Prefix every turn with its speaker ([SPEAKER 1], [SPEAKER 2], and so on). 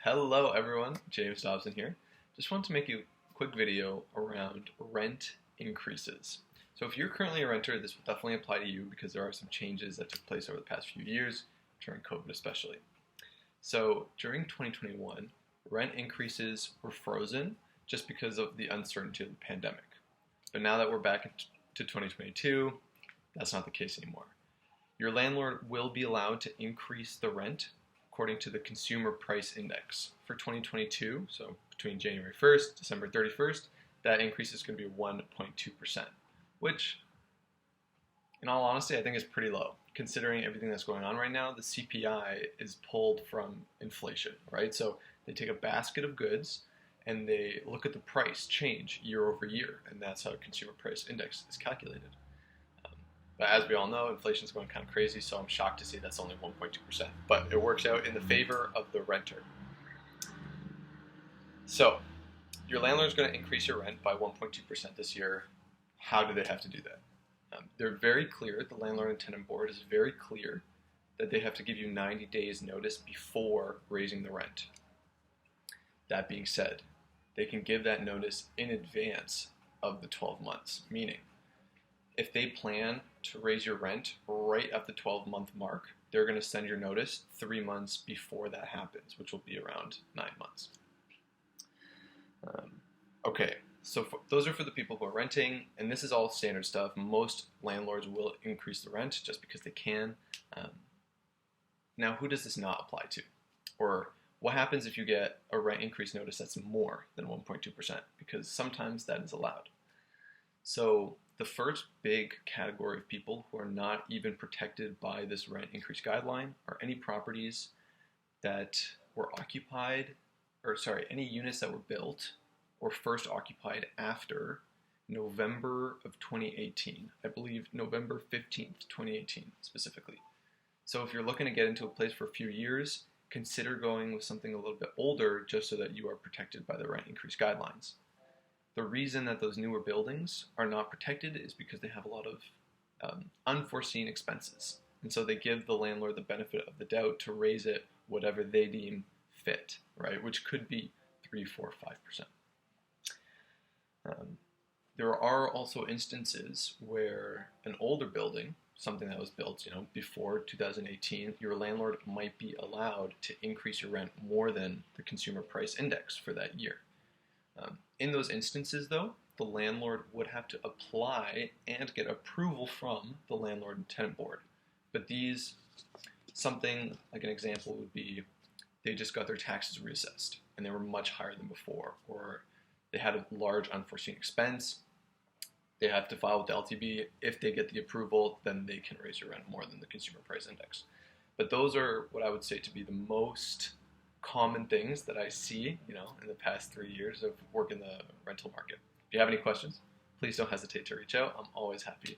[SPEAKER 1] Hello everyone, James Dobson here. Just want to make a quick video around rent increases. So if you're currently a renter, this will definitely apply to you because there are some changes that took place over the past few years, during COVID especially. So during 2021, rent increases were frozen just because of the uncertainty of the pandemic. But now that we're back into 2022, that's not the case anymore. Your landlord will be allowed to increase the rent according to the Consumer Price Index for 2022, so between January 1st, December 31st, that increase is going to be 1.2%, which, in all honesty, I think is pretty low. Considering everything that's going on right now, the CPI is pulled from inflation, right? So they take a basket of goods and they look at the price change year over year, and that's how a Consumer Price Index is calculated. But as we all know, inflation is going kind of crazy, so I'm shocked to see that's only 1.2%. But it works out in the favor of the renter. So, your landlord is going to increase your rent by 1.2% this year. How do they have to do that? They're very clear, the Landlord and Tenant Board is very clear that they have to give you 90 days notice before raising the rent. That being said, they can give that notice in advance of the 12 months, meaning if they plan to raise your rent right at the 12-month mark, they're going to send your notice 3 months before that happens, which will be around 9 months. Okay, so those are for the people who are renting, and this is all standard stuff. Most landlords will increase the rent just because they can. Now, who does this not apply to? Or what happens if you get a rent increase notice that's more than 1.2%? Because sometimes that is allowed. So the first big category of people who are not even protected by this rent increase guideline are any properties that were occupied, any units that were built or first occupied after November of 2018. I believe November 15th, 2018 specifically. So if you're looking to get into a place for a few years, consider going with something a little bit older just so that you are protected by the rent increase guidelines. The reason that those newer buildings are not protected is because they have a lot of unforeseen expenses. And so they give the landlord the benefit of the doubt to raise it whatever they deem fit, right? Which could be 3, 4, 5%. There are also instances where an older building, something that was built, before 2018, your landlord might be allowed to increase your rent more than the Consumer Price Index for that year. In those instances, though, the landlord would have to apply and get approval from the Landlord and Tenant Board. But something like an example would be they just got their taxes reassessed and they were much higher than before, or they had a large unforeseen expense. They have to file with the LTB. If they get the approval, then they can raise your rent more than the Consumer Price Index. But those are what I would say to be the most common things that I see, in the past 3 years of working the rental market. If you have any questions, please don't hesitate to reach out. I'm always happy